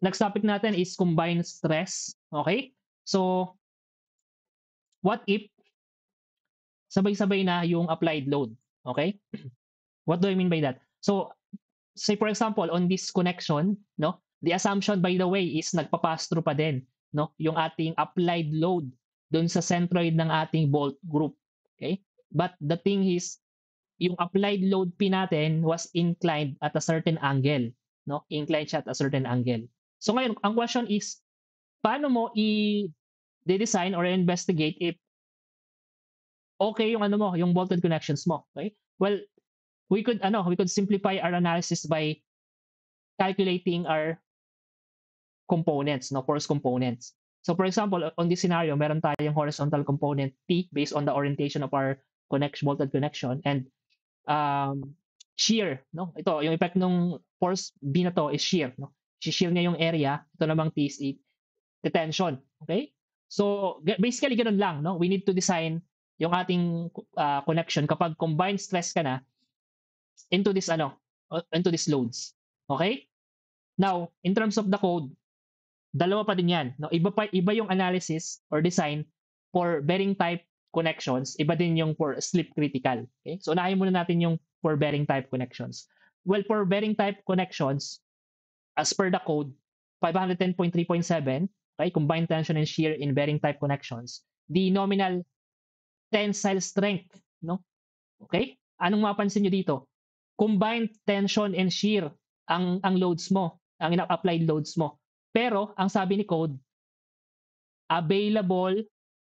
Next topic natin is combined stress. Okay? So, what if sabay-sabay na yung applied load? Okay? What do I mean by that? So, say for example, on this connection, no, the assumption by the way is nagpa-pass through pa din, no, yung ating applied load doon sa centroid ng ating bolt group. Okay? But the thing is, yung applied load P natin was inclined at a certain angle, no? Inclined siya at a certain angle. So ngayon, ang question is, paano mo i-design or investigate if okay yung ano mo, yung bolted connections mo, okay? Well, we could simplify our analysis by calculating our components, no, force components. So for example, on this scenario, meron tayong horizontal component T based on the orientation of our bolted connection, and shear, no? Ito, yung effect ng force B na to is shear, no? Shear niya yung area, ito namang T is the tension, okay? So basically ganun lang, no? We need to design yung ating connection kapag combined stress ka na into this into these loads. Okay? Now, in terms of the code, dalawa pa din 'yan, no? Iba yung analysis or design for bearing type connections, iba din yung for slip critical. Okay? So unahin muna natin yung for bearing type connections. Well, for bearing type connections, as per the code 510.3.7, okay, combined tension and shear in bearing type connections, the nominal tensile strength, no? Okay? Anong mapansin nyo dito? Combined tension and shear ang loads mo, ang ina-applied loads mo. Pero ang sabi ni code, available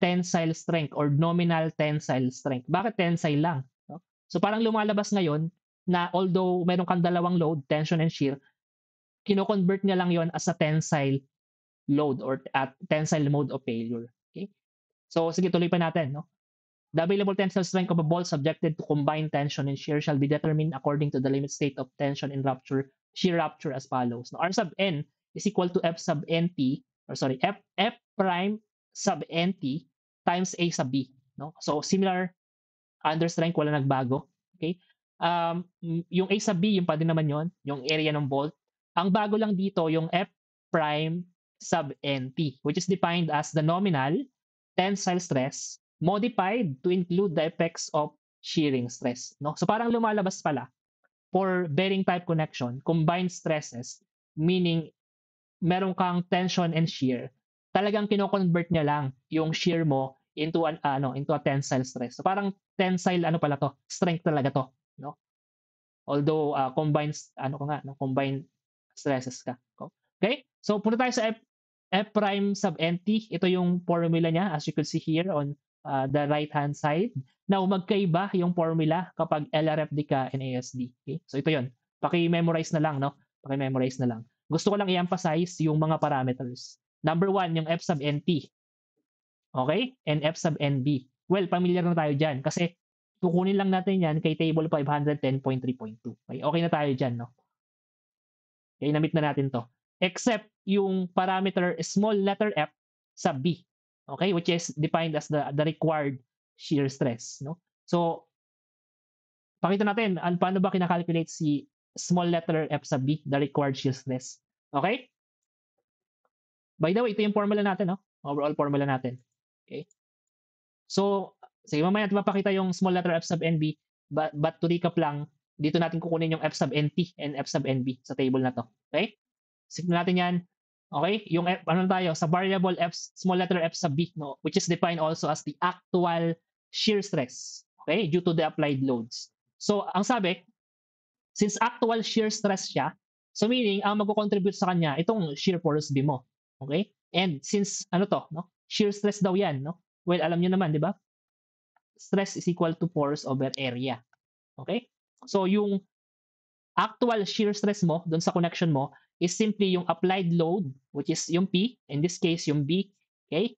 tensile strength or nominal tensile strength. Bakit tensile lang? No? So parang lumalabas ngayon na although meron kang dalawang load, tension and shear, kino-convert niya lang yon as a tensile load or at tensile mode of failure. Okay? So sige, tuloy pa natin, no? The available tensile strength of a bolt subjected to combined tension and shear shall be determined according to the limit state of tension and shear rupture as follows. Now, R sub n is equal to F sub nt, or sorry, F prime sub nt times A sub B. No? So, similar under strength, wala nagbago. Okay? Yung A sub B, yung pa din naman yon, yung area ng bolt. Ang bago lang dito, yung F prime sub nt, which is defined as the nominal tensile stress modified to include the effects of shearing stress. No? So parang lumalabas pala for bearing type connection, combined stresses, meaning meron kang tension and shear, talagang kino-convert niya lang yung shear mo into into a tensile stress. So parang tensile pala to, strength talaga to, no? Although combined combined stresses ka. Okay? So punta tayo sa F prime sub nt. Ito yung formula niya as you could see here on the right hand side. Now magkaiba yung formula kapag LRFD ka and ASD. Okay? So ito yon. Paki-memorize na lang, no? Paki-memorize na lang. Gusto ko lang i-emphasize yung mga parameters. Number 1, yung F sub nt. Okay? And F sub nb. Well, familiar na tayo dyan kasi kukunin lang natin yan kay table 510.3.2. Okay, okay na tayo dyan, no? Okay, na-meet na natin to. Except yung parameter small letter f sub b. Okay, which is defined as the required shear stress, no? So, pakita natin paano ba kinakalculate si small letter f sub b, the required shear stress. Okay? By the way, ito yung formula natin, no? Overall formula natin. Okay? So, sige, mamaya natin mapakita yung small letter f sub nb, but to recap lang, dito natin kukunin yung f sub nt and f sub nb sa table na to. Okay? Signan natin yan. Okay? Yung ano tayo, sa variable f, small letter f sub b, no? Which is defined also as the actual shear stress. Okay? Due to the applied loads. So, ang sabi, since actual shear stress siya, so meaning, ang magko-contribute sa kanya, itong shear force B mo. Okay? And since, no? Shear stress daw yan, no? Well, alam nyo naman, di ba? Stress is equal to force over area. Okay? So, yung actual shear stress mo, dun sa connection mo, is simply yung applied load, which is yung P, in this case, yung B, okay?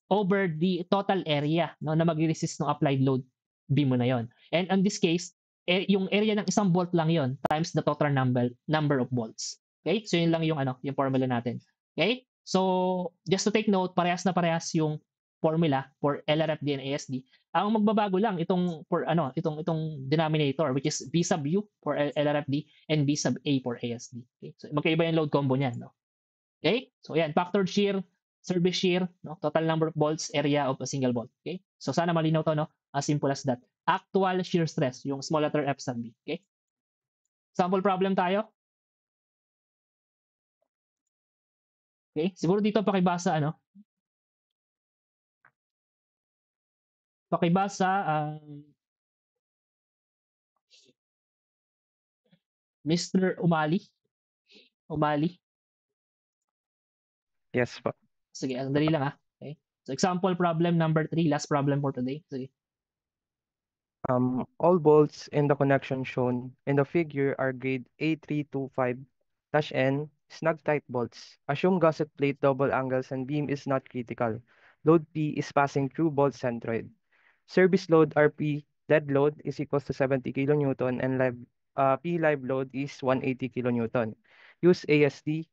Over the total area, no, na mag-resist ng applied load, B mo na yon. And in this case, yung area ng isang bolt lang yon times the total number of bolts. Okay? So yun lang yung yung formula natin. Okay? So just to take note, parehas na parehas yung formula for LRFD and ASD. Ang magbabago lang itong for itong denominator, which is B sub U for LRFD and B sub A for ASD. Okay? So magkaiba yung load combo niyan, no? Okay? So yan, factored shear, service shear, no? Total number of bolts, area of a single bolt. Okay? So sana malinaw to, no? As simple as that. Actual shear stress, yung small letter f sub b. Okay? Sample problem tayo. Okay? Siguro dito pakibasa, ano? Pakibasa, Mr. Umali. Umali. Yes po. Sige, ang dali lang, okay? So example problem number 3, last problem for today. Sige. All bolts in the connection shown in the figure are grade A325-N snug tight bolts. Assume gusset plate double angles and beam is not critical. Load P is passing through bolt centroid. Service load RP dead load is equals to 70 kilonewton and P live load is 180 kilonewton. Use ASD.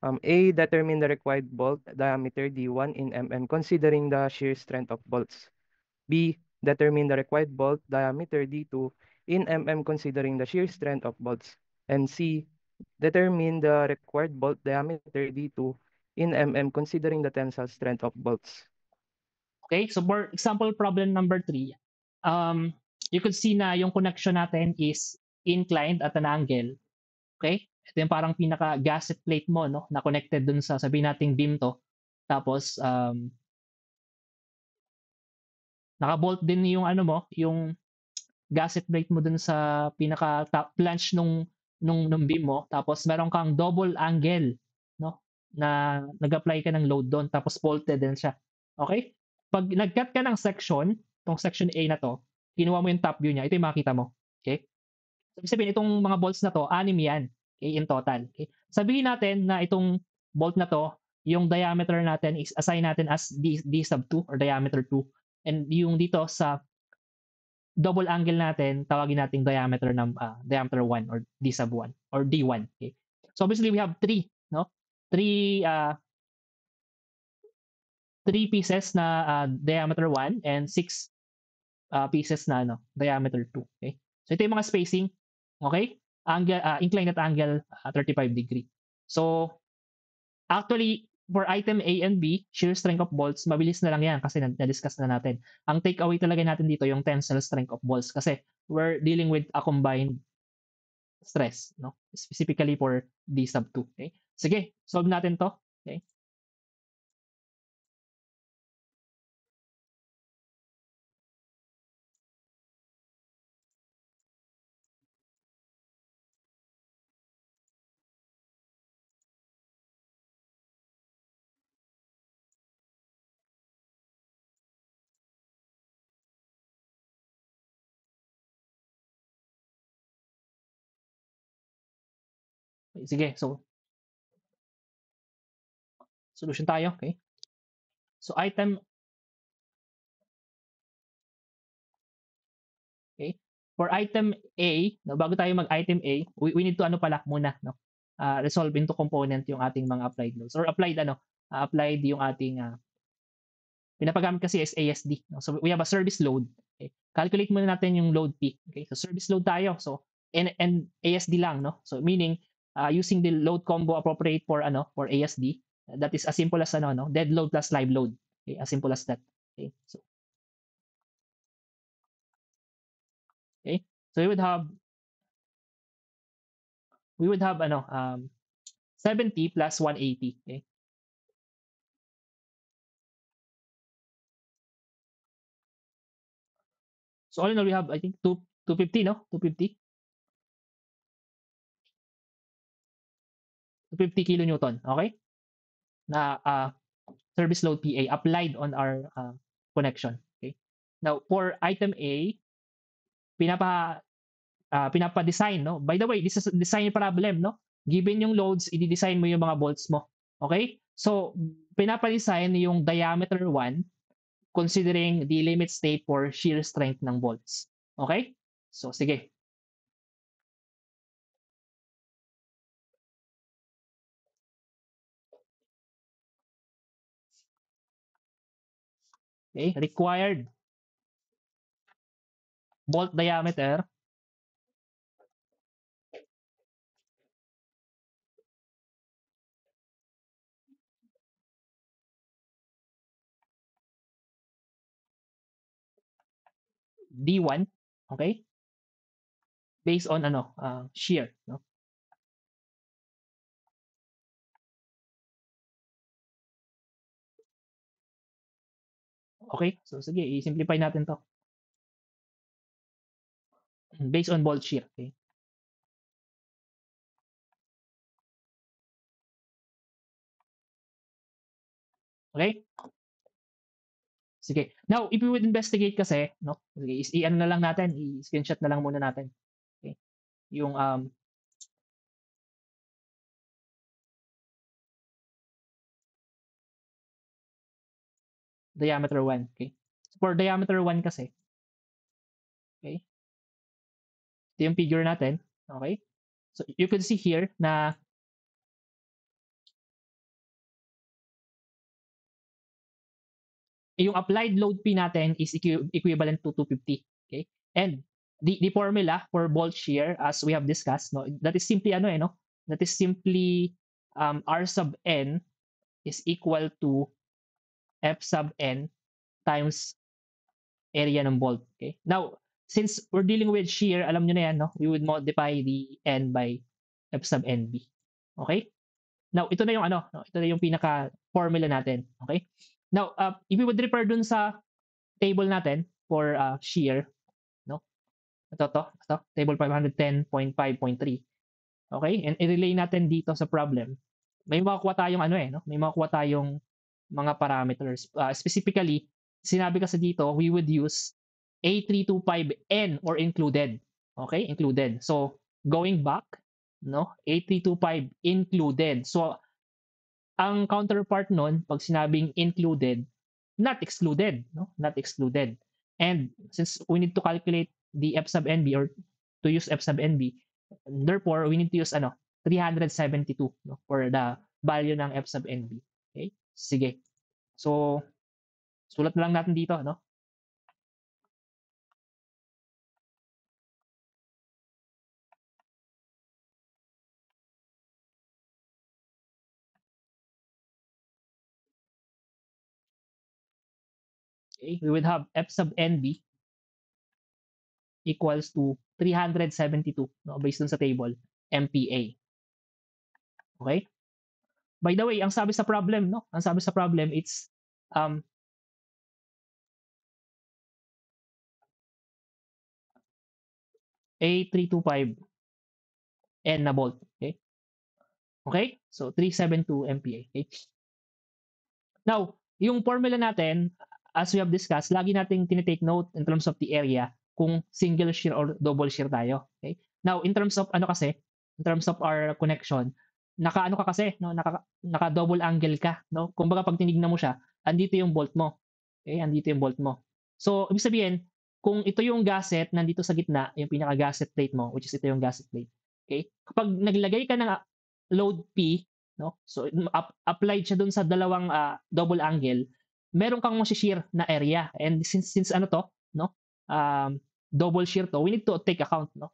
A, determine the required bolt diameter D1 in mm considering the shear strength of bolts. B, determine the required bolt diameter D2 in mm considering the shear strength of bolts. And C, determine the required bolt diameter D2 in mm considering the tensile strength of bolts. Okay? So for example problem number 3, you could see na yung connection natin is inclined at an angle. Okay? Ito yung parang pinaka gasket plate mo, no? Na connected dun sa sabihin nating beam to. Tapos naka-bolt din yung ano mo, yung gasket plate mo dun sa pinaka top flange nung beam mo. Tapos meron kang double angle, no? Na nag-apply ka ng load doon tapos bolted din siya. Okay? Pag nag-cut ka ng section, tong section A na to, kinuha mo yung top view niya, ito yung makita mo. Okay? So, ibig sabihin, itong mga bolts na to, 6 yan. Okay, in total. Okay? Sabihin natin na itong bolt na to, yung diameter natin is assign natin as D sub 2 or diameter 2. And yung dito sa double angle natin, tawagin nating diameter ng diameter 1 or D sub 1 or D1. Okay? So obviously we have three, no? Three three pieces na diameter 1 and 6 pieces na ano, diameter 2. Okay? So ito yung mga spacing. Okay? Angle, inclined at angle 35 degree. So actually, for item A and B, shear strength of bolts, mabilis na lang yan kasi na-discuss na natin. Ang takeaway talaga natin dito yung tensile strength of bolts kasi we're dealing with a combined stress, no? Specifically for D sub 2. Okay? Sige, solve natin to. Okay? Sige, so solution tayo. Okay? So item, okay? For item A, no, bago tayo mag-item A, we need to ano pala muna, no? Resolve into component yung ating mga applied loads or applied ano, applied yung ating pinapagamit kasi is ASD. No? So we have a service load. Okay? Calculate muna natin yung load P. Okay? So service load tayo. So and ASD lang, no? So meaning using the load combo appropriate for ano for ASD, that is as simple as ano, no? Dead load plus live load. Okay? As simple as that. Okay? So okay? So we would have ano 70 plus 180. Okay? So all in all, we have I think 250, no? 250. 250 kilonewton. Okay? Na service load PA applied on our connection. Okay. Now for item A, pinapa-design, no? By the way, this is a design problem, no? Given yung loads, i-design mo yung mga bolts mo. Okay? So pinapa-design yung diameter 1 considering the limit state for shear strength ng bolts. Okay? So sige. Okay? Required bolt diameter D1, okay? Based on shear, no? Okay? So sige, i-simplify natin 'to. Based on bolt shear, okay? Okay? Sige. Now, if we would investigate kasi, no? Sige, i-ano na lang natin, i-screenshot na lang muna natin. Okay? Yung diameter 1, okay? For diameter 1 kasi, okay? Ito yung figure natin, okay? So you can see here na yung applied load P natin is equivalent to 250, okay? And the formula for bolt shear as we have discussed, no, that is simply no, that is simply R sub n is equal to F sub n times area ng bolt, okay? Now, since we're dealing with shear, alam niyo na yan, no? We would multiply the n by F sub nb. Okay? Now, ito na yung no? Ito na yung pinaka formula natin, okay? Now, if we would refer dun sa table natin for shear, no? Ito, table 510.5.3. Okay? And i-relay natin dito sa problem. May makukuha tayong no? May makukuha tayong mga parameters. Specifically, sinabi kasi dito, we would use A325N or included. Okay? Included. So, going back, no? A325 included. So, ang counterpart nun, pag sinabing included, not excluded, no? Not excluded. And since we need to calculate the F sub NB or to use F sub NB, therefore, we need to use 372, no? For the value ng F sub NB. Okay? Sige. So, sulat na lang natin dito, no? Okay? We would have F sub NB equals to 372, no? Based dun sa table, MPa. Okay? By the way, ang sabi sa problem, no? Ang sabi sa problem, it's um, A325 N na bolt. Okay? Okay? So, 372 MPa. Okay? Now, yung formula natin, as we have discussed, lagi nating tinitake note in terms of the area kung single shear or double shear tayo. Okay? Now, in terms of in terms of our connection, naka ka kasi, no? Naka double angle ka, no? Kumbaga pag tinignan mo siya, andito yung bolt mo. Okay? Andito yung bolt mo. So, ibig sabihin, kung ito yung gasket nandito sa gitna, yung pinaka gasket plate mo, which is ito yung gasket plate. Okay? Kapag naglagay ka ng load P, no? So applied siya dun sa dalawang double angle, meron kang shear na area. And since ano to, no? Double shear to, we need to take account, no?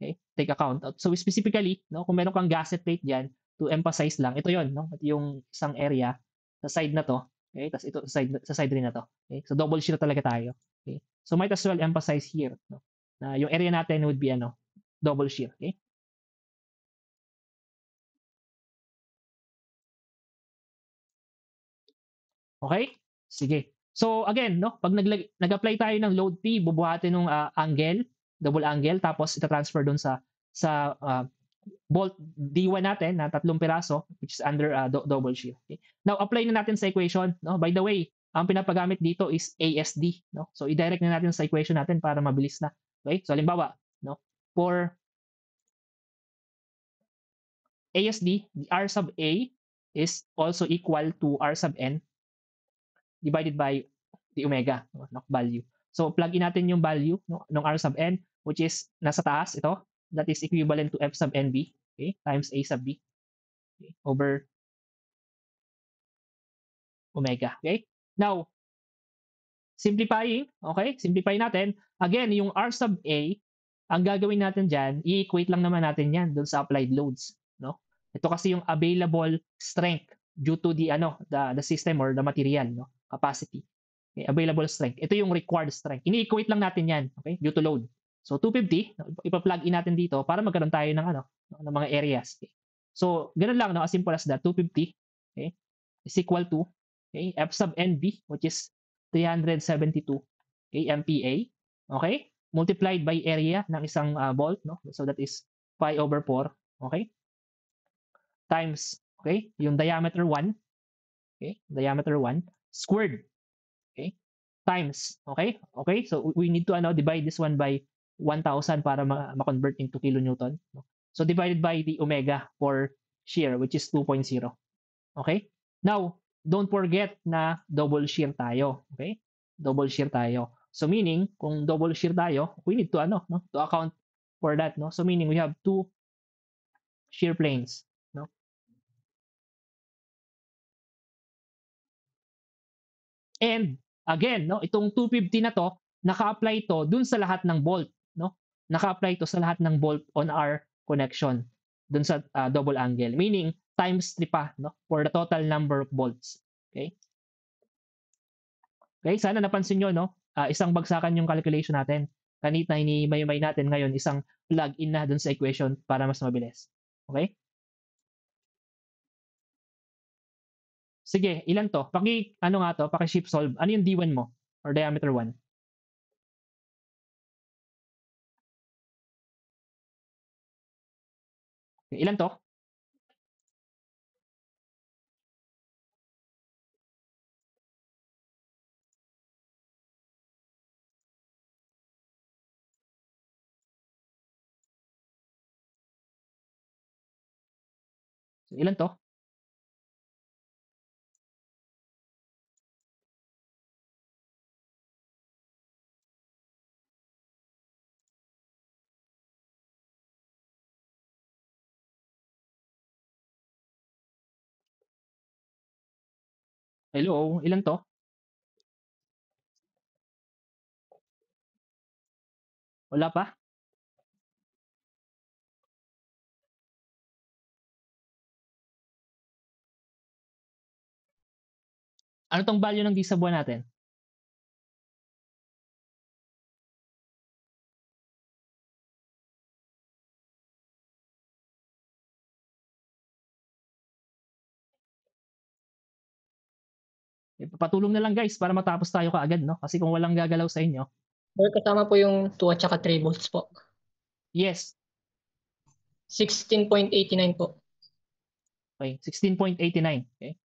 Okay? Take account. So specifically, no, kung meron kang gasket plate diyan, to emphasize lang, ito 'yon, no? Ito yung isang area sa side na to. Okay? Tapos ito sa side rin na to. Okay? So double shear talaga tayo. Okay? So might as well emphasize here, no? Na yung area natin would be double shear. Okay? Okay? Sige. So again, no, pag nag-apply tayo ng load P, bubuhatin ng angle, double angle, tapos ita-transfer doon sa bolt D1 natin na 3 piraso, which is under double shear. Okay? Now, apply na natin sa equation. No? By the way, ang pinapagamit dito is ASD. No? So, i-direct na natin sa equation natin para mabilis na. Okay? So, halimbawa, no? For ASD, the R sub A is also equal to R sub N divided by the omega, no, value. So plug in natin yung value, no, ng R sub n, which is nasa taas ito, that is equivalent to F sub nb, okay, times A sub b, okay, over omega. Okay? Now, simplifying, okay? Simplify natin. Again, yung R sub A, ang gagawin natin diyan, i-equate lang naman natin 'yan doon sa applied loads, no? Ito kasi yung available strength due to the the system or the material, no? Capacity. Okay, available strength. Ito yung required strength. Ini-equate lang natin yan, okay, due to load. So 250, ipa-plug in natin dito para magkaroon tayo ng ano, ng mga areas. Okay. So ganun lang, no, as simple as that. 250, okay, is equal to, okay, F sub NB, which is 372, okay, MPa, okay, multiplied by area ng isang bolt, no? So that is pi over 4, okay, times, okay, yung diameter 1, okay, diameter 1 squared, okay, times, okay, okay, so we need to ano, divide this one by 1,000 para ma-convert into kilonewton, no? So divided by the omega for shear, which is 2.0, okay. Now don't forget na double shear tayo, okay, double shear tayo. So meaning kung double shear tayo, we need to ano, no, to account for that, no. So meaning we have two shear planes, no. And again, no, itong 250 na to, naka-apply to dun sa lahat ng bolt, no? Naka-apply to sa lahat ng bolt on our connection dun sa double angle. Meaning times 3 pa, no, for the total number of bolts. Okay? Okay, sana napansin nyo, no? Isang bagsakan yung calculation natin. Kanina hinimay-may natin ngayon isang plug in na dun sa equation para mas mabilis. Okay? Sige, ilan to? Ano nga to? Paki-shift solve. Ano yung D1 mo? Or diameter 1? Okay, ilan to? So, ilan to? Hello, ilan to? Wala pa? Ano tong value ng D sa buwan natin? Patulong na lang guys para matapos tayo kaagad, no? Kasi kung walang gagalaw sa inyo. Sir, kasama po yung 2 at saka 3 volts po. Yes. 16.89 po. Okay, 16.89. Okay.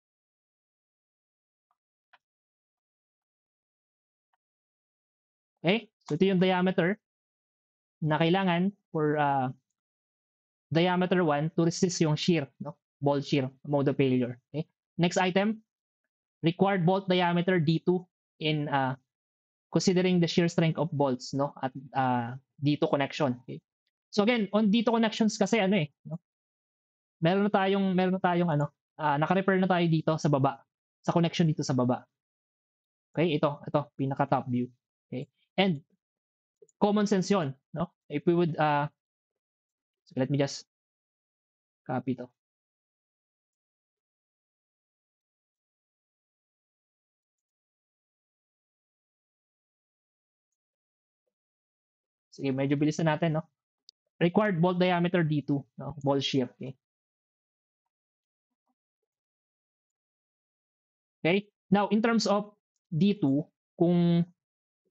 Okay, so ito yung diameter na kailangan for diameter 1 to resist yung shear, no? Bolt shear, mode of failure. Okay. Next item, required bolt diameter D2 in considering the shear strength of bolts, no, at D2 connection. Okay. So again, on D2 connections kasi ano eh, no? Meron na tayong ano, naka-refer na tayo dito sa baba, sa connection dito sa baba. Okay, ito pinaka top view. Okay. And common sense 'yon, no? If we would so let me just copy to. Sige, medyo bilisan natin, no? Required bolt diameter D2, no? Bolt shear, okay? Okay? Now, in terms of D2, kung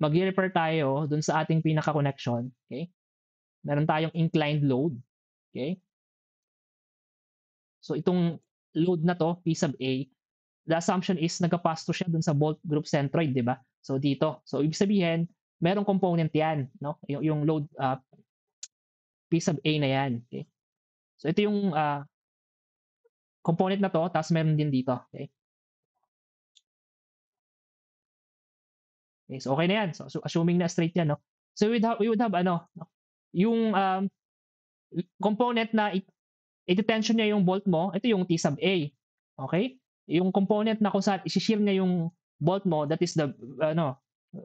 mag-refer tayo dun sa ating pinaka-connection, okay? Meron tayong inclined load, okay? So, itong load na to, P sub A, the assumption is nagka-pass to siya dun sa bolt group centroid, di ba? So, dito. So, ibig sabihin, merong component yan, no? Yung load P sub A na yan, okay? So, ito yung component na to, tapos meron din dito, okay? Okay, so okay na yan. So assuming na straight yan, no? So we would have ano, no? Yung component na iti-tension niya yung bolt mo, ito yung T sub A. Okay? Yung component na kung saan isi-shear niya yung bolt mo, that is the ano,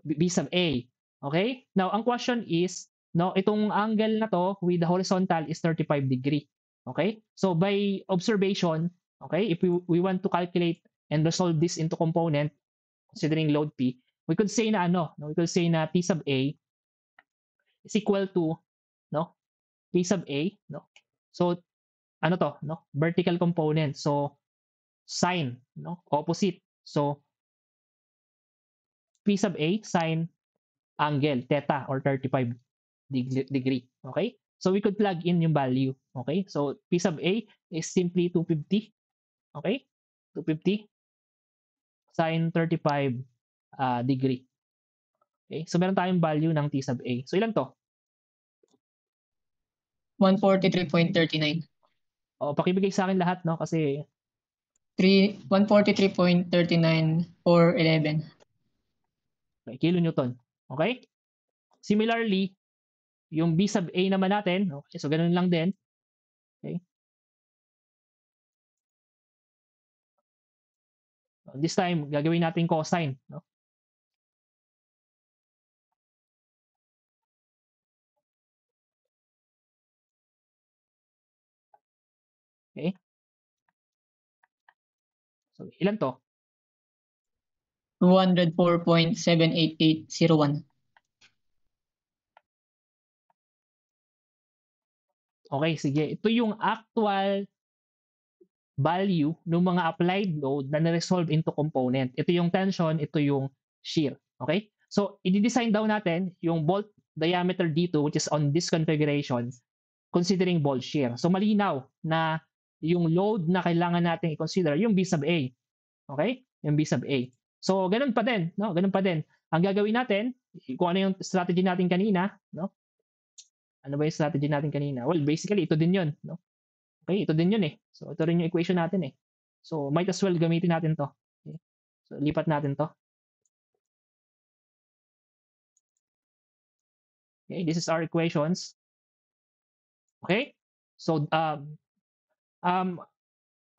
B sub A. Okay? Now, ang question is, no, itong angle na to with the horizontal is 35 degree. Okay? So by observation, okay, if we want to calculate and resolve this into component considering load P, we could say na ano, no? We could say na P sub A is equal to, no? P sub A, no? So, ano to, no? Vertical component. So, sine, no? Opposite. So, P sub A sine angle, theta or 35 degree. Okay? So, we could plug in yung value. Okay? So, P sub A is simply 250. Okay? 250 sine 35 degree. Okay? So, meron tayong value ng T sub A. So, ilan to? 143.39. O, pakibigay sa akin lahat, no? Kasi 143.39 or 11. okay, kilonewton. Okay? Similarly, yung B sub A naman natin, okay, so ganun lang din. Okay? This time, gagawin natin cosine. No? Okay? So, ilan to? 204.78801. Okay, sige. Ito yung actual value ng mga applied load na na-resolve into component. Ito yung tension, ito yung shear. Okay? So, i-design daw natin yung bolt diameter dito which is on this configuration considering bolt shear. So, malinaw na yung load na kailangan natin i-consider yung B sub A. Okay? Yung B sub A. So, ganun pa din. No? Ganun pa din. Ang gagawin natin, kung ano yung strategy natin kanina, no? Ano ba yung strategy natin kanina? Well, basically, ito din yun. No? Okay, ito din yun eh. So, ito rin yung equation natin eh. So, might as well gamitin natin to. Okay? So, lipat natin to. Okay, this is our equations. Okay? So,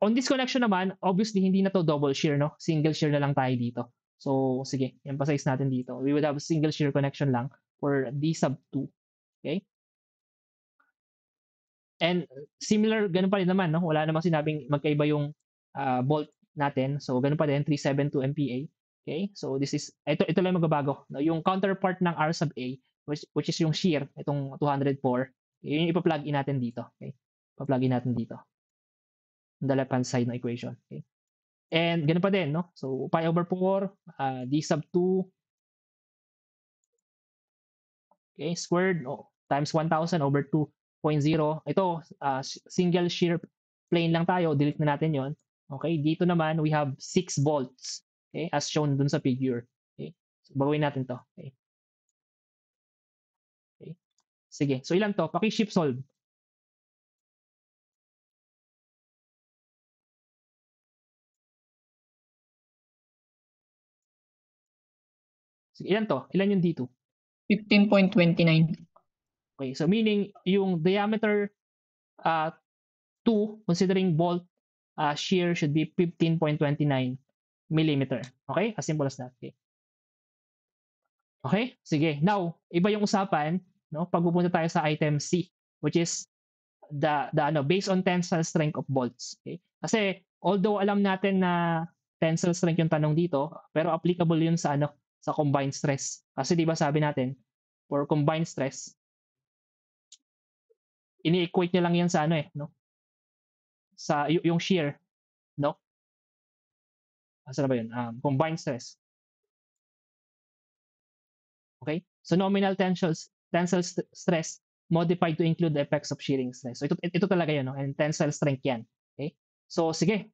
on this connection naman, obviously, hindi na to double shear, no? Single shear na lang tayo dito. So, sige, emphasize natin dito. We would have a single shear connection lang for D sub 2. Okay? And similar, ganun pa rin naman, no? Wala namang sinabing magkaiba yung bolt natin. So, ganun pa din, 372 MPa. Okay? So, ito lang magbabago. No? Yung counterpart ng R sub A, which is yung shear, itong 204, yun yung ipa-plug in natin dito. Okay? Ipa-plug in natin dito. On the left-hand side ng equation. Okay? And ganun pa din, no? So, pi over 4, D sub 2, okay, squared, times 1,000 over 2.0. Ito, single shear plane lang tayo. Delete na natin yon. Okay, dito naman, we have 6 volts. Okay, as shown dun sa figure. Okay, so, bagawin natin to. Okay. Okay. Sige, so ilan to? Paki-shift solve. Sige, ilan to? Ilan yung dito? 15.29. Okay, so meaning yung diameter 2, considering bolt shear should be 15.29 millimeter. Okay, as simple as that. Okay. Okay, sige. Now, iba yung usapan, no? Pag pupunta tayo sa item C, which is the based on tensile strength of bolts. Okay? Kasi although alam natin na tensile strength yung tanong dito, pero applicable yun sa sa combined stress. Kasi 'di ba sabi natin, for combined stress, ini-equate niya lang yan sa no? Sa yung shear, no? Asa na ba yun? Combined stress. Okay? So nominal tensile stress modified to include the effects of shearing stress. So ito talaga yun, no? And tensile strength yan. Okay? So sige,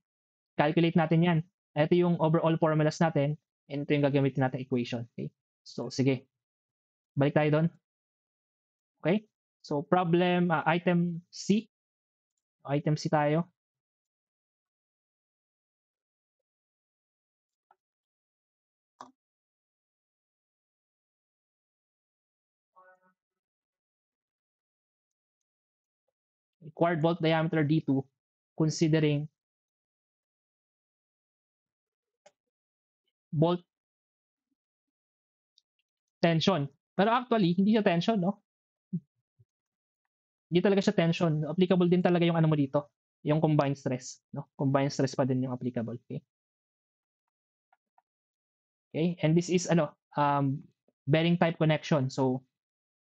calculate natin yan. Ito yung overall formulas natin and ito yung gagamitin natin equation. Okay? So sige, balik tayo doon. Okay? So problem, item C. Item C tayo. Required bolt diameter D2 considering bolt tension. Pero actually, hindi siya tension, no? Hindi talaga siya tension. Applicable din talaga yung mo dito, yung combined stress, no? Combined stress pa din yung applicable, okay? Okay? And this is bearing type connection. So,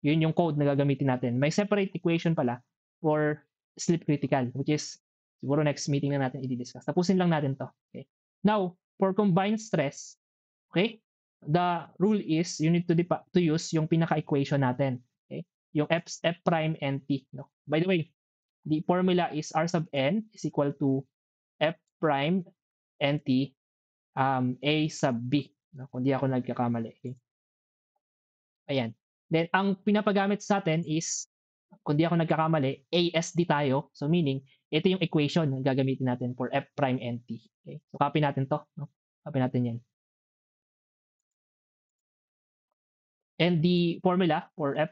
yun yung code na gagamitin natin. May separate equation pala for slip critical, which is siguro next meeting na natin i-discuss. Tapusin lang natin to. Okay? Now, for combined stress, okay, the rule is you need to use yung pinaka-equation natin. Okay? Yung F prime and T. No? By the way, the formula is R sub n is equal to F prime and T A sub B. No? Kung di ako nagkakamali. Okay? Ayan. Then, ang pinapagamit sa atin is, kung di ako nagkakamali, ASD tayo. So, meaning, ito yung equation na gagamitin natin for F prime and T. Okay? So, copy natin to. No? Copy natin yan. And the formula for F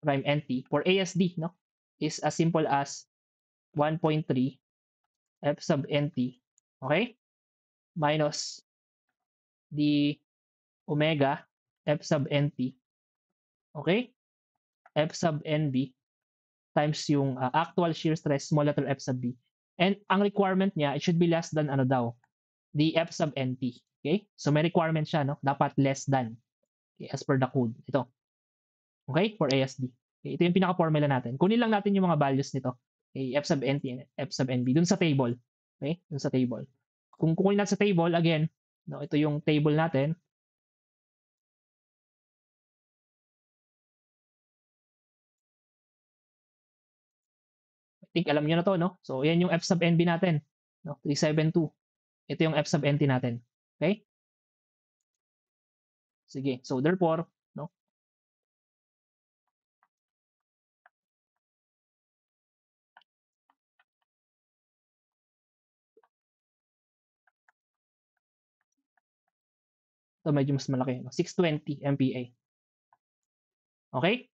prime and T for ASD, no, is as simple as 1.3 F sub NT, okay, minus the omega F sub NT, okay, F sub NB times yung actual shear stress small letter F sub B. And ang requirement niya, it should be less than ano daw, the F sub NT. Okay? So may requirement siya, no? Dapat less than. Okay, as per the code. Ito. Okay? For ASD. Okay, ito yung pinaka-formula natin. Kunin lang natin yung mga values nito. Okay, F sub NT and F sub NB dun sa table. Okay? Dun sa table. Kung kukunin natin sa table, again, no, ito yung table natin. I think alam niyo na to, no? So, yan yung F sub NB natin. No? 372. Ito yung F sub NT natin. Okay? Sige. So, therefore, no? Ito medyo mas malaki. No? 620 MPa. Okay?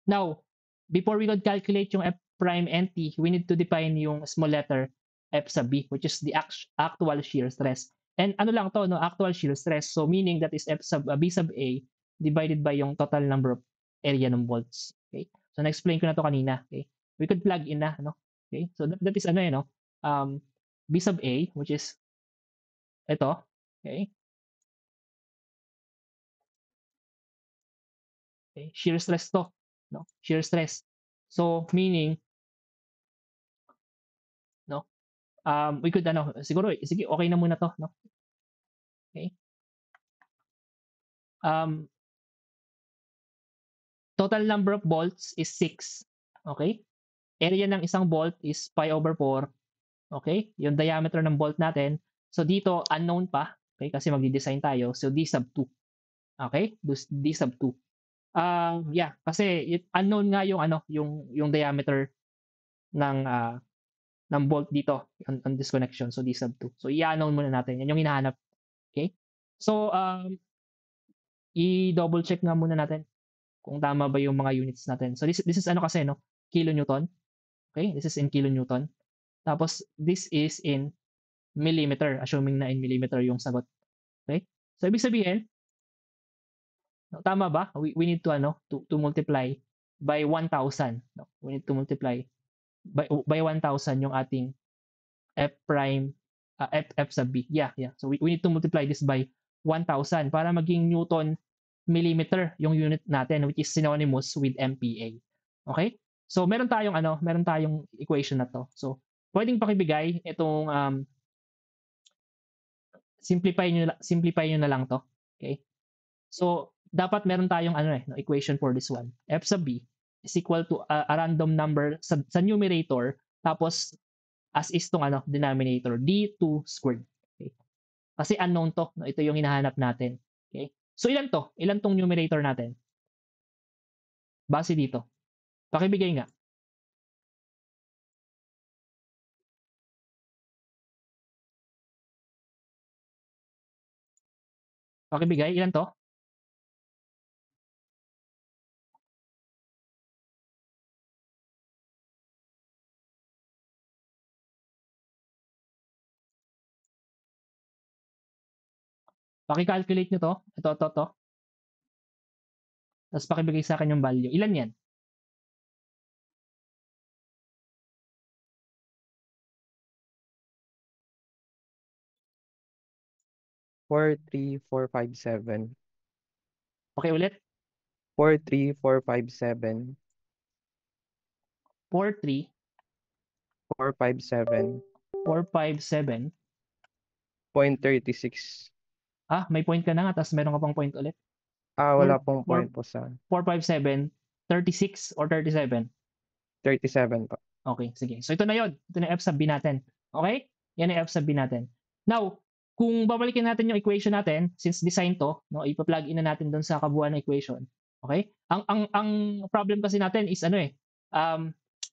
Now, before we could calculate yung F prime and T, we need to define yung small letter F sub B, which is the actual shear stress. And ano lang to, no, actual shear stress. So meaning that is F sub B sub A divided by yung total number of area ng bolts. Okay? So na-explain ko na to kanina. Okay? We could plug in na, no? Okay? So that is ano, no? B sub A, which is ito. Okay? Okay? Shear stress to, no? Shear stress. So meaning, no? We could ano, siguro, sige, okay na muna to, no? Okay? Um, total number of bolts is 6. Okay? Area ng isang bolt is pi over 4. Okay? Yung diameter ng bolt natin. So dito, unknown pa. Okay? Kasi magdi-design tayo. So D sub 2. Okay? D sub 2. Yeah, kasi unknown nga yung ano, yung diameter ng ng bolt dito on this connection. So D sub 2. So i-unknown muna natin. Yan yung hinahanap. Okay? So i-double check nga muna natin kung tama ba yung mga units natin. So this is ano kasi, no? Kilonewton. Okay? This is in kilonewton. Tapos this is in millimeter, assuming na in millimeter yung sagot. Okay? So ibig sabihin, no, tama ba? We need to ano, to multiply by 1,000, no? We need to multiply by 1,000 yung ating F prime F sub B. Yeah, yeah. So we need to multiply this by 1,000 para maging Newton millimeter yung unit natin, which is synonymous with MPa. Okay? So meron tayong equation na to. So pwedeng pakibigay itong simplify nyo na lang to. Okay? So dapat meron tayong no, equation for this one. F sub B is equal to a random number sa numerator, tapos as is tong denominator, D2 squared. Okay? Kasi unknown to, no? Ito yung hinahanap natin. Okay? So ilan to? Ilan tong numerator natin? Base dito. Pakibigay nga. Pakibigay, ilan to? Paki-calculate nyo to. Ito. Tapos pakibigay sa akin yung value. Ilan yan? 43457. Okay, ulit. 43457. 43, 457. 457. 0.36. May point ka na nga, tapos meron ka pang point ulit. Wala 4, pong 4, point po sa 457, 36 or 37? 37 po. Okay, sige. So ito na yun. Ito na yung F sub B natin. Okay? Yan yung F sub B natin. Now, kung babalikin natin yung equation natin, since design to, no, ipa-plug in na natin doon sa kabuuan na equation. Okay? Ang problem kasi natin is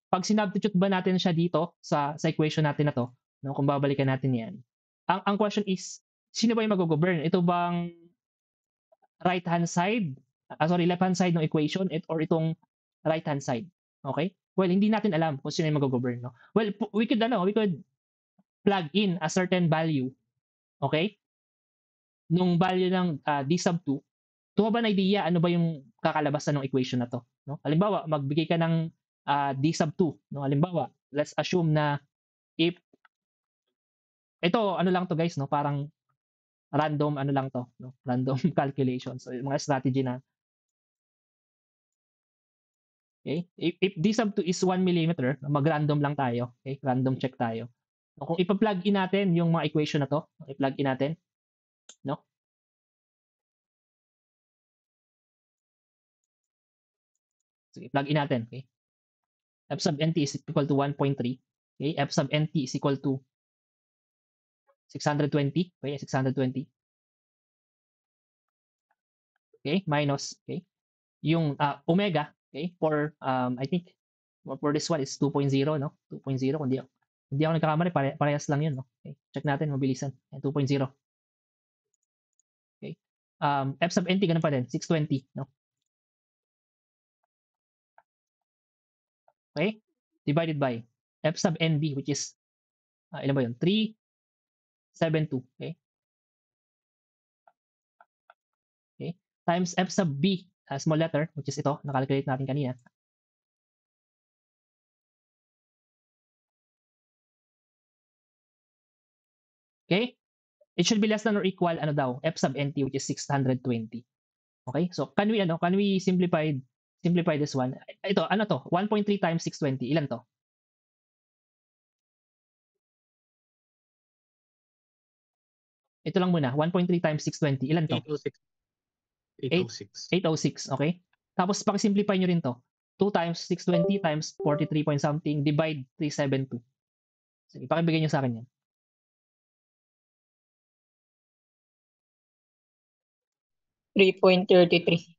pag sinubstitute ba natin siya dito sa equation natin na to, no, kung babalikan natin yan. Ang question is, sino ba yung mag-govern? Ito bang right hand side, left hand side ng equation or itong right hand side? Okay? Well, hindi natin alam kung sino yung mag-govern, no? Well, we could plug in a certain value, okay? Nung value ng d sub 2, tuwa ba na idea ano ba yung kakalabasan ng equation na to, no? Halimbawa, magbigay ka ng d sub 2, no? Halimbawa, let's assume na if ito ano lang to guys, no? Parang random ano lang to, no? Random calculation. So, mga strategy na. Okay? If d sub 2 is 1 millimeter, mag-random lang tayo. Okay? Random check tayo. No, kung ipa-plug in natin yung mga equation na to, i-plug in natin, no? Sige, plug in natin, okay? F sub nt is equal to 1.3. Okay? F sub nt is equal to 620. Okay? 620. Okay? Minus, okay? Yung omega, okay? For, I think, for this one is 2.0, no? 2.0, kung hindi ako nagkakamali, parehas lang yun, no? Okay? Check natin, mabilisan. 2.0. Okay? F sub nt, ganun pa din, 620, no? Okay? Divided by F sub nb, which is, ilan ba yun? 372, okay? Okay? Times F sub b, small letter, which is ito, nakalculate natin kanina. Okay? It should be less than or equal, ano daw, F sub nt, which is 620. Okay? So, can we simplify this one? Ito, ano to? 1.3 times 620. Ilan to? Ito lang muna. 1.3 times 620. Ilan to? 806. 806. Okay? Tapos, pag-simplify nyo rin to. 2 times 620 times 43 point something, divide 372. Sige, pakibigay nyo sa akin yan. $3.33.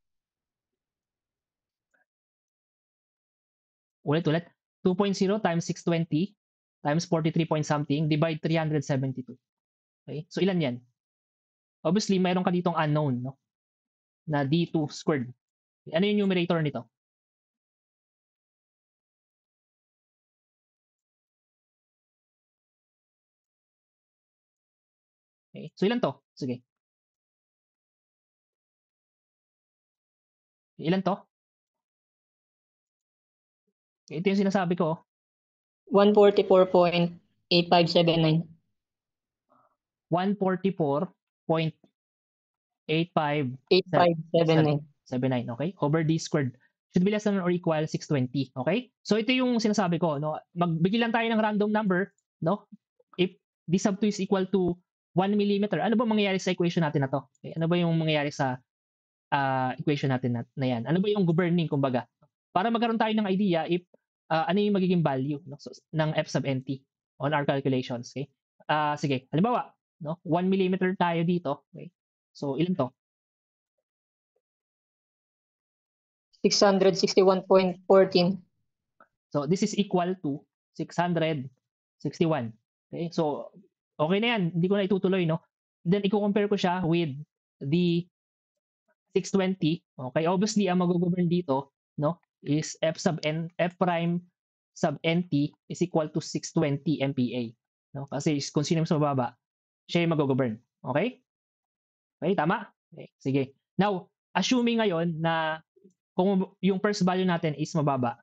Ulit. 2.0 times 620 times 43 point something, divide 372. Okay? So, ilan yan? Obviously, mayroon ka ditong unknown, no? Na d2 squared. Ano yung numerator nito? Okay. So, ilan to? Sige. Ilan to? Okay, ito yung sinasabi ko. 144.8579. 144.8579. 8579. Okay? Over d squared. Should be less than or equal 620. Okay? So, ito yung sinasabi ko. No? Magbigay lang tayo ng random number. No? If d sub 2 is equal to 1 millimeter, ano ba mangyayari sa equation natin na to? Okay? Ano ba yung mangyayari sa equation natin na yan? Ano ba yung governing, kumbaga? Para magkaroon tayo ng idea if ano yung magiging value, no? So, ng F sub nt on our calculations. Okay? Sige, halimbawa, no? 1 millimeter tayo dito. Okay? So, ilan to? 661.14. So, this is equal to 661. Okay? So, okay na yan. Hindi ko na itutuloy, no? Then, i-compare ko siya with the 620. Okay? Obviously, ang mag-govern dito, no, is F prime sub nt is equal to 620 MPa. No? Kasi kung sino mas mababa, siya yung mag-govern. Okay? Okay, tama? Okay, sige. Now, assuming ngayon na kung yung first value natin is mababa,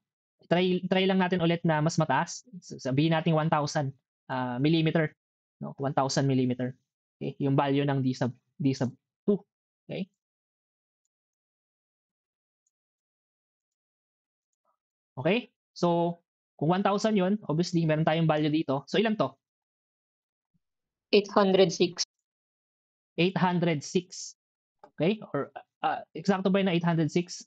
try lang natin ulit na mas mataas. Sabihin natin 1,000 millimeter. No? 1,000 millimeter. Okay? Yung value ng d sub D sub 2. Okay? Okay? So, kung 1,000 yun, obviously, meron tayong value dito. So, ilan to? 806. 806. Okay? Or, eksakto ba yun na 806?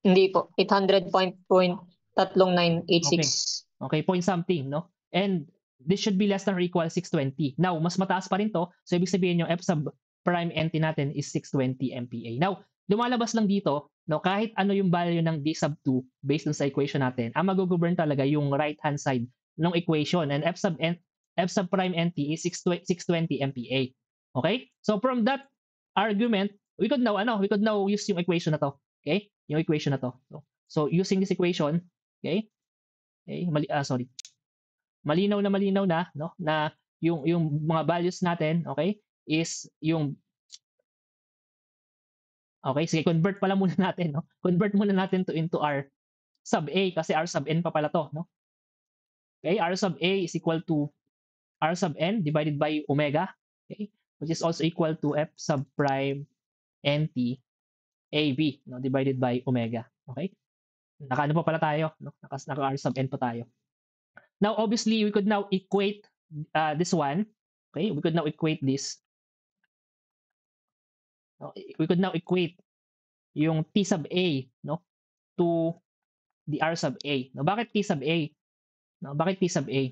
Hindi po. 800.3986. Okay, point something, no? And this should be less than or equal 620. Now, mas mataas pa rin to. So, ibig sabihin yung F sub prime NT natin is 620 MPa. Now, lumalabas lang dito, no, kahit ano yung value ng D sub 2 based on sa equation natin, ang mag-govern talaga yung right-hand side ng equation. And F sub prime NT is 620 MPa. Okay? So, from that argument, we could now use yung equation na to. Okay? Yung equation na to. So using this equation, okay? Okay, sorry. Malinaw na, no, na yung mga values natin, okay, is yung okay, sige, convert pala muna natin, no? Convert muna natin to into R sub A kasi R sub N pa pala to, no? Okay, R sub A is equal to R sub N divided by omega, okay, which is also equal to F sub prime NT AB, no, divided by omega, okay? Naka-ano pa pala tayo, no? Naka R sub N pa tayo. Now, obviously, we could now equate this one. Okay, we could now equate this. We could now equate yung T sub A, no, to the R sub A. No, bakit T sub A? No, bakit T sub A?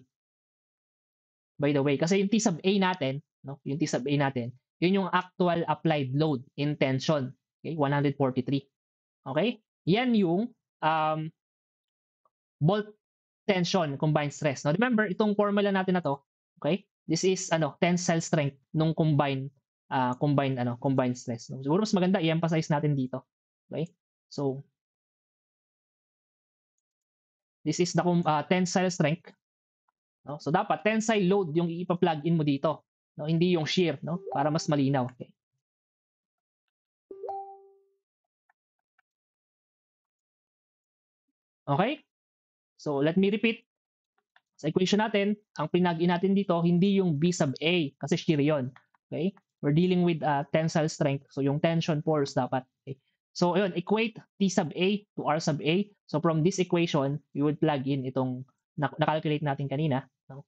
By the way, kasi yung T sub A natin, no, yung T sub A natin, yun yung actual applied load in tension. Okay, 143. Okay? Yan yung bolt tension combined stress. Now remember itong formula natin na to, okay? This is tensile strength nung combined stress. No? Siguro mas maganda i-emphasize natin dito. Okay? So this is the tensile strength. No? So dapat tensile load yung ipa-plug in mo dito, no? Hindi yung shear, no? Para mas malinaw. Okay? Okay? So let me repeat. Sa equation natin, ang pinag-in natin dito, hindi yung B sub A, kasi shear yun. Okay? We're dealing with tensile strength. So, yung tension force dapat. Okay? So, ayun, equate T sub A to R sub A. So, from this equation, we would plug in itong na-calculate natin kanina. No?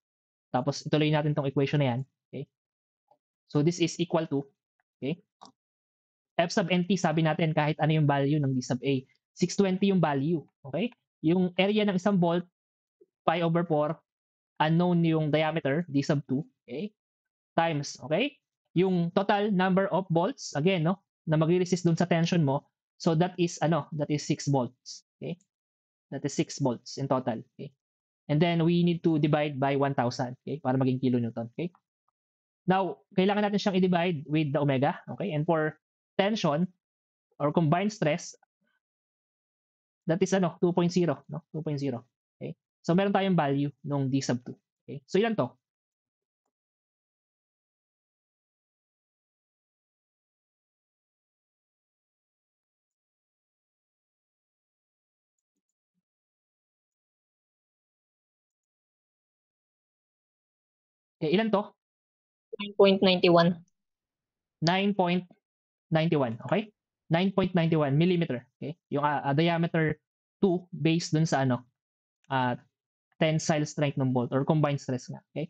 Tapos, ituloy natin itong equation na yan. Okay? So, this is equal to, okay? F sub NT, sabi natin, kahit ano yung value ng D sub A. 620 yung value. Okay? Yung area ng isang bolt, pi over 4, unknown yung diameter, D sub 2, okay? Times, okay? Yung total number of bolts, again, no? Na magre-resist dun sa tension mo. So that is 6 volts, okay? That is 6 volts in total, okay? And then we need to divide by 1,000, okay? Para maging kilonewton, okay? Now, kailangan natin siyang i-divide with the omega, okay? And for tension or combined stress, that is 2.0, no? 2.0, okay? So meron tayong value nung D sub 2. Okay? So ilan to? Okay, ilan to? 9.91. 9.91, okay? 9.91 millimeter, okay? Yung diameter 2 based dun sa tensile strength ng bolt or combined stress nga, okay?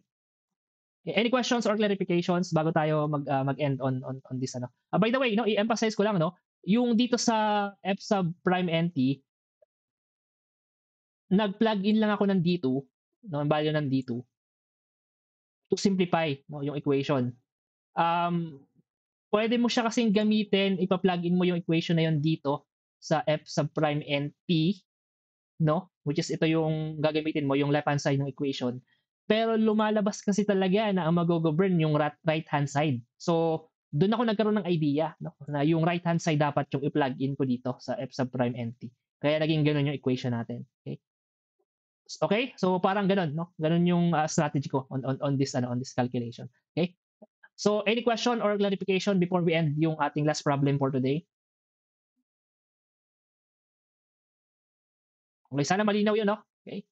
Any questions or clarifications bago tayo mag-end on this by the way, i-emphasize ko lang, yung dito sa F sub prime NT, nag-plug in lang ako ng D2, ang value ng D2 to simplify, yung equation. Pwede mo siya kasing gamitin, ipa-plug in mo yung equation na yun dito sa F sub prime NT, which is ito yung gagamitin mo, yung left-hand side ng equation. Pero lumalabas kasi talaga na ang mag-govern yung right-hand side. So, doon ako nagkaroon ng idea, na yung right-hand side dapat yung i-plug in ko dito sa F sub prime NT. Kaya naging ganun yung equation natin. Okay? Okay? So, parang ganun, Ganun yung strategy ko on this calculation. Okay? So, any question or clarification before we end yung ating last problem for today? Okay, sana malinaw yun, Okay?